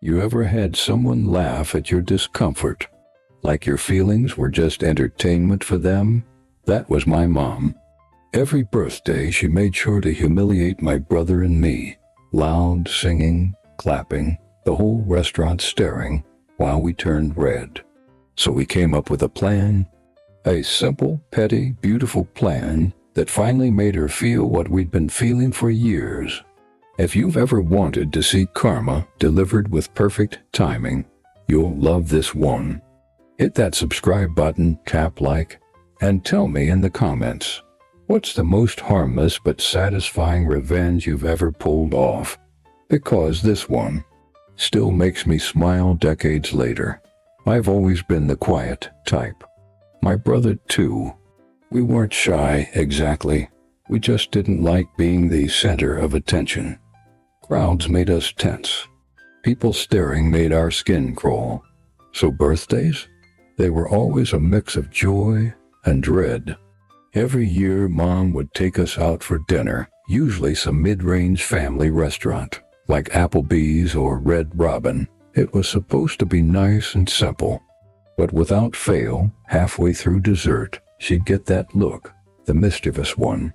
You ever had someone laugh at your discomfort? Like your feelings were just entertainment for them? That was my mom. Every birthday she made sure to humiliate my brother and me. Loud singing, clapping, the whole restaurant staring, while we turned red. So we came up with a plan. A simple, petty, beautiful plan that finally made her feel what we'd been feeling for years. If you've ever wanted to see karma delivered with perfect timing, you'll love this one. Hit that subscribe button, tap like, and tell me in the comments, what's the most harmless but satisfying revenge you've ever pulled off? Because this one still makes me smile decades later. I've always been the quiet type. My brother too. We weren't shy exactly. We just didn't like being the center of attention. Crowds made us tense. People staring made our skin crawl. So birthdays? They were always a mix of joy and dread. Every year Mom would take us out for dinner, usually some mid-range family restaurant, like Applebee's or Red Robin. It was supposed to be nice and simple. But without fail, halfway through dessert, she'd get that look, the mischievous one.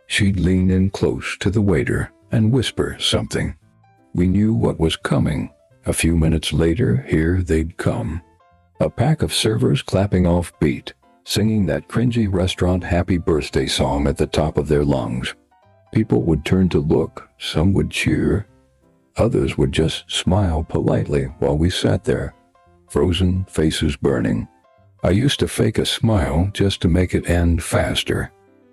She'd lean in close to the waiter and whisper something. We knew what was coming. A few minutes later, here they'd come. A pack of servers clapping off beat, singing that cringy restaurant happy birthday song at the top of their lungs. People would turn to look, some would cheer. Others would just smile politely while we sat there, frozen faces burning. I used to fake a smile just to make it end faster.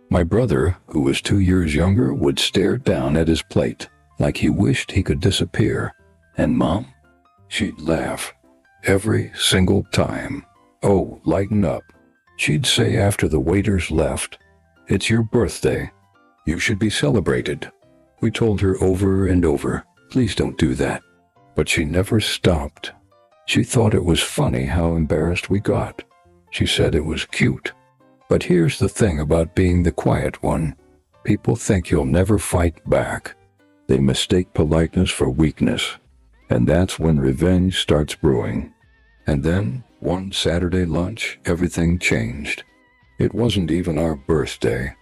My brother, who was 2 years younger, would stare down at his plate like he wished he could disappear. And Mom? She'd laugh. Every single time. Oh, lighten up. She'd say after the waiters left, "It's your birthday. You should be celebrated." We told her over and over, "Please don't do that." But she never stopped. She thought it was funny how embarrassed we got. She said it was cute. But here's the thing about being the quiet one. People think you'll never fight back. They mistake politeness for weakness. And that's when revenge starts brewing. And then, one Saturday lunch, everything changed. It wasn't even our birthday.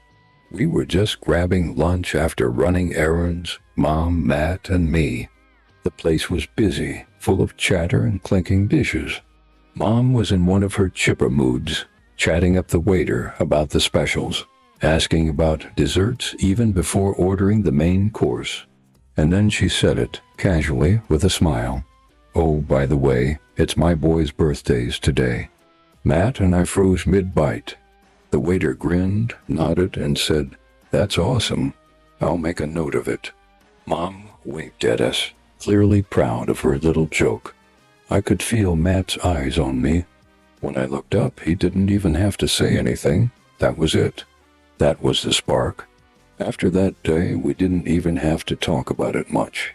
We were just grabbing lunch after running errands, Mom, Matt, and me. The place was busy, full of chatter and clinking dishes. Mom was in one of her chipper moods, chatting up the waiter about the specials, asking about desserts even before ordering the main course. And then she said it, casually, with a smile. "Oh, by the way, it's my boy's birthdays today." Matt and I froze mid-bite. The waiter grinned, nodded, and said, "That's awesome. I'll make a note of it." Mom winked at us, clearly proud of her little joke. I could feel Matt's eyes on me. When I looked up, he didn't even have to say anything. That was it. That was the spark. After that day, we didn't even have to talk about it much.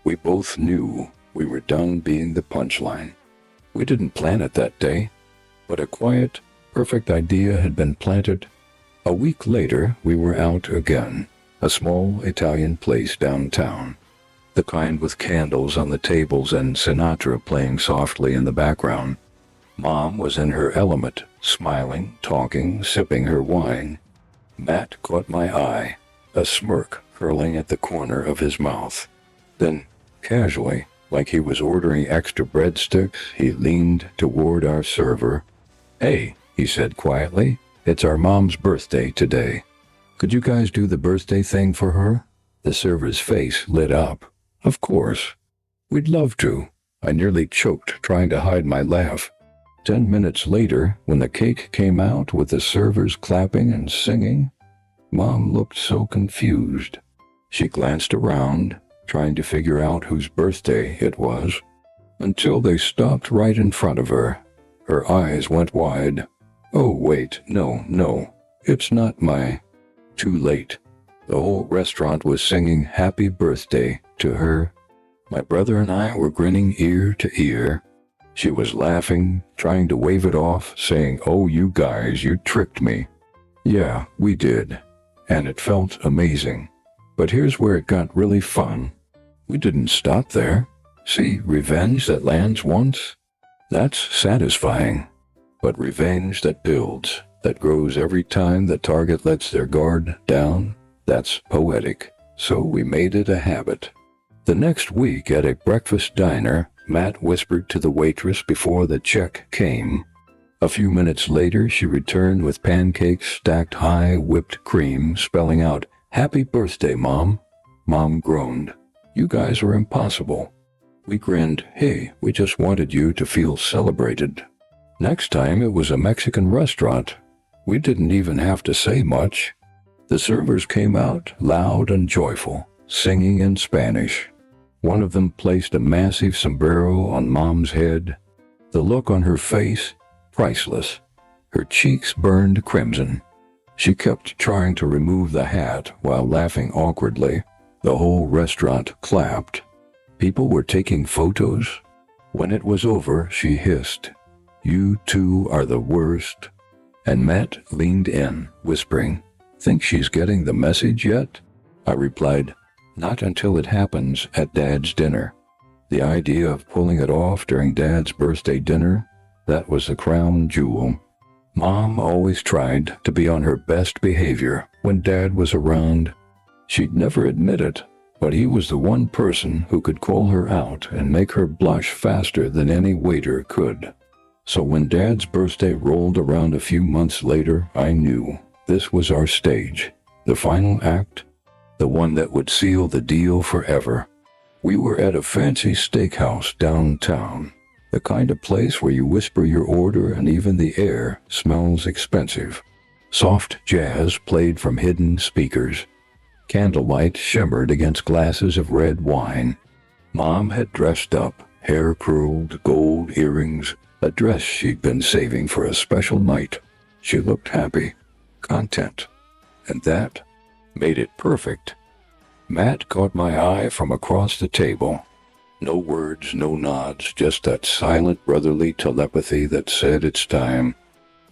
We both knew we were done being the punchline. We didn't plan it that day, but a quiet, perfect idea had been planted. A week later, we were out again, a small Italian place downtown, the kind with candles on the tables and Sinatra playing softly in the background. Mom was in her element, smiling, talking, sipping her wine. Matt caught my eye, a smirk curling at the corner of his mouth. Then, casually, like he was ordering extra breadsticks, he leaned toward our server. "Hey," he said quietly, "it's our mom's birthday today. Could you guys do the birthday thing for her?" The server's face lit up. "Of course. We'd love to." I nearly choked trying to hide my laugh. 10 minutes later, when the cake came out with the servers clapping and singing, Mom looked so confused. She glanced around, trying to figure out whose birthday it was, until they stopped right in front of her. Her eyes went wide. "Oh, wait, no, it's not my..." Too late. The whole restaurant was singing happy birthday to her. My brother and I were grinning ear to ear. She was laughing, trying to wave it off, saying, "Oh, you guys, you tricked me." Yeah, we did. And it felt amazing. But here's where it got really fun. We didn't stop there. See, revenge that lands once? That's satisfying. But revenge that builds, that grows every time the target lets their guard down, that's poetic. So we made it a habit. The next week at a breakfast diner, Matt whispered to the waitress before the check came. A few minutes later, she returned with pancakes stacked high, whipped cream, spelling out, "Happy birthday, Mom." Mom groaned. "You guys are impossible." We grinned. "Hey, we just wanted you to feel celebrated." Next time it was a Mexican restaurant. We didn't even have to say much. The servers came out, loud and joyful, singing in Spanish. One of them placed a massive sombrero on Mom's head. The look on her face, priceless. Her cheeks burned crimson. She kept trying to remove the hat while laughing awkwardly. The whole restaurant clapped. People were taking photos. When it was over, she hissed, "You two are the worst." And Matt leaned in, whispering, "Think she's getting the message yet?" I replied, "Not until it happens at Dad's dinner." The idea of pulling it off during Dad's birthday dinner, that was the crown jewel. Mom always tried to be on her best behavior when Dad was around. She'd never admit it, but he was the one person who could call her out and make her blush faster than any waiter could. So when Dad's birthday rolled around a few months later, I knew this was our stage, the final act, the one that would seal the deal forever. We were at a fancy steakhouse downtown, the kind of place where you whisper your order and even the air smells expensive. Soft jazz played from hidden speakers. Candlelight shimmered against glasses of red wine. Mom had dressed up, hair curled, gold earrings, a dress she'd been saving for a special night. She looked happy, content, and that made it perfect. Matt caught my eye from across the table. No words, no nods, just that silent brotherly telepathy that said it's time.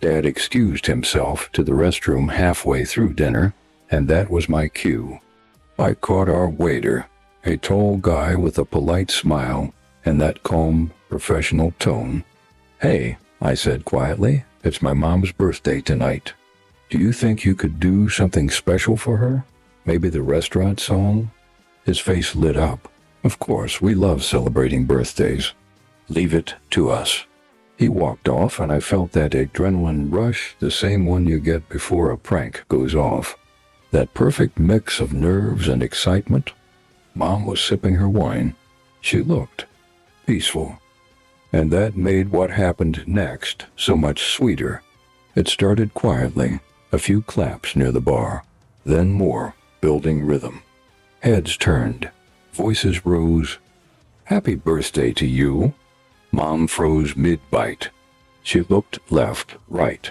Dad excused himself to the restroom halfway through dinner, and that was my cue. I caught our waiter, a tall guy with a polite smile and that calm, professional tone. "Hey," I said quietly, "it's my mom's birthday tonight. Do you think you could do something special for her? Maybe the restaurant song?" His face lit up. "Of course, we love celebrating birthdays. Leave it to us." He walked off and I felt that adrenaline rush, the same one you get before a prank goes off. That perfect mix of nerves and excitement. Mom was sipping her wine. She looked peaceful. And that made what happened next so much sweeter. It started quietly, a few claps near the bar, then more, building rhythm. Heads turned, voices rose. "Happy birthday to you." Mom froze mid-bite. She looked left, right.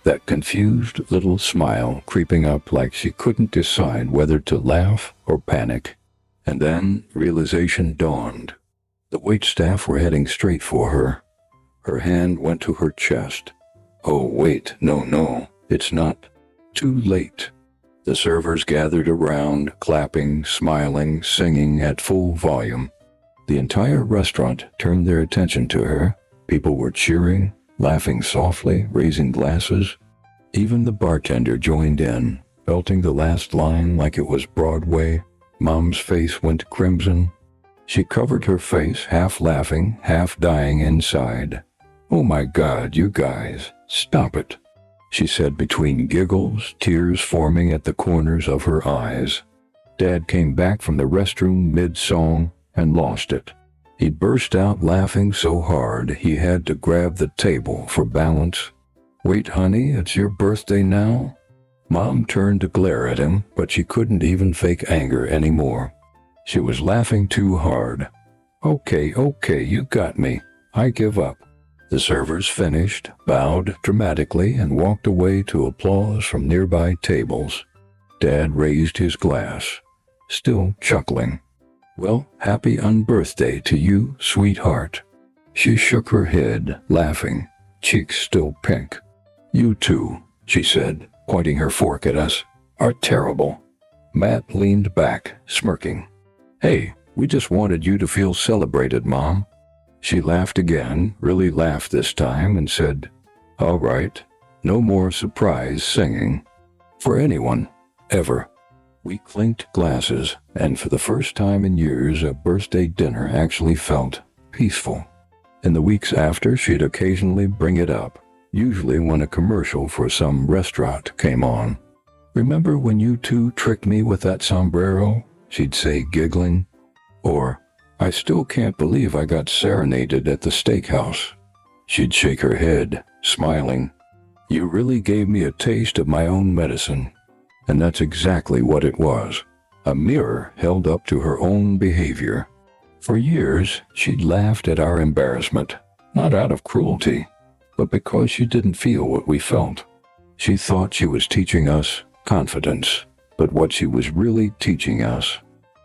That confused little smile creeping up like she couldn't decide whether to laugh or panic. And then realization dawned. The waitstaff were heading straight for her. Her hand went to her chest. "Oh, wait, no, it's not. Too late." The servers gathered around, clapping, smiling, singing at full volume. The entire restaurant turned their attention to her. People were cheering, laughing softly, raising glasses. Even the bartender joined in, belting the last line like it was Broadway. Mom's face went crimson. She covered her face, half laughing, half dying inside. "Oh my God, you guys, stop it," she said between giggles, tears forming at the corners of her eyes. Dad came back from the restroom mid-song and lost it. He burst out laughing so hard he had to grab the table for balance. "Wait, honey, it's your birthday now?" Mom turned to glare at him, but she couldn't even fake anger anymore. She was laughing too hard. Okay, you got me. I give up." The servers finished, bowed dramatically, and walked away to applause from nearby tables. Dad raised his glass, still chuckling. "Well, happy unbirthday to you, sweetheart." She shook her head, laughing, cheeks still pink. "You two," she said, pointing her fork at us, "are terrible." Matt leaned back, smirking. "Hey, We just wanted you to feel celebrated, Mom." She laughed again, really laughed this time, and said, "All right, no more surprise singing. For anyone, ever." We clinked glasses, and for the first time in years, a birthday dinner actually felt peaceful. In the weeks after, she'd occasionally bring it up, usually when a commercial for some restaurant came on. "Remember when you two tricked me with that sombrero?" she'd say, giggling. Or, "I still can't believe I got serenaded at the steakhouse." She'd shake her head, smiling. "You really gave me a taste of my own medicine." And that's exactly what it was, a mirror held up to her own behavior. For years, she'd laughed at our embarrassment, not out of cruelty, but because she didn't feel what we felt. She thought she was teaching us confidence, but what she was really teaching us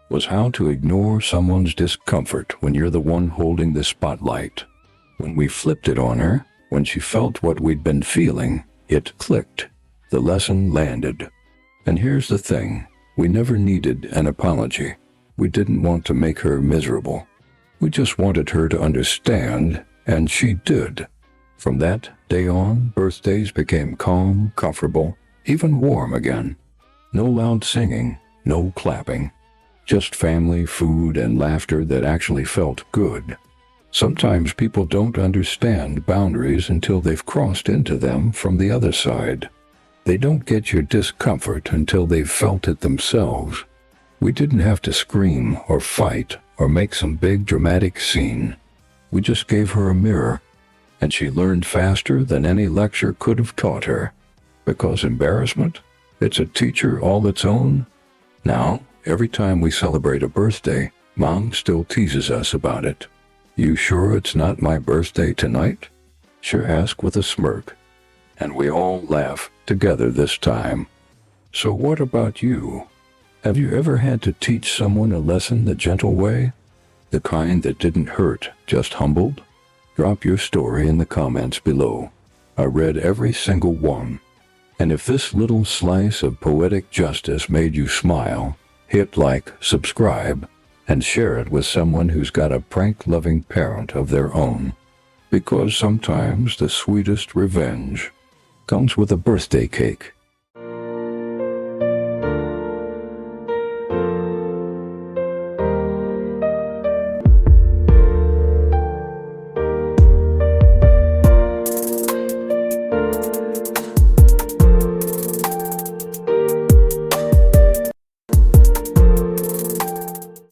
was how to ignore someone's discomfort when you're the one holding the spotlight. When we flipped it on her, when she felt what we'd been feeling, it clicked. The lesson landed. And here's the thing, we never needed an apology. We didn't want to make her miserable. We just wanted her to understand, and she did. From that day on, birthdays became calm, comfortable, even warm again. No loud singing, no clapping. Just family, food, and laughter that actually felt good. Sometimes people don't understand boundaries until they've crossed into them from the other side. They don't get your discomfort until they've felt it themselves. We didn't have to scream or fight or make some big dramatic scene. We just gave her a mirror, and she learned faster than any lecture could have taught her. Because embarrassment, it's a teacher all its own. Now, every time we celebrate a birthday, Mom still teases us about it. "You sure it's not my birthday tonight?" she'll ask with a smirk. And we all laugh together this time. So what about you? Have you ever had to teach someone a lesson the gentle way? The kind that didn't hurt, just humbled? Drop your story in the comments below. I read every single one. And if this little slice of poetic justice made you smile, hit like, subscribe, and share it with someone who's got a prank-loving parent of their own. Because sometimes the sweetest revenge comes with a birthday cake.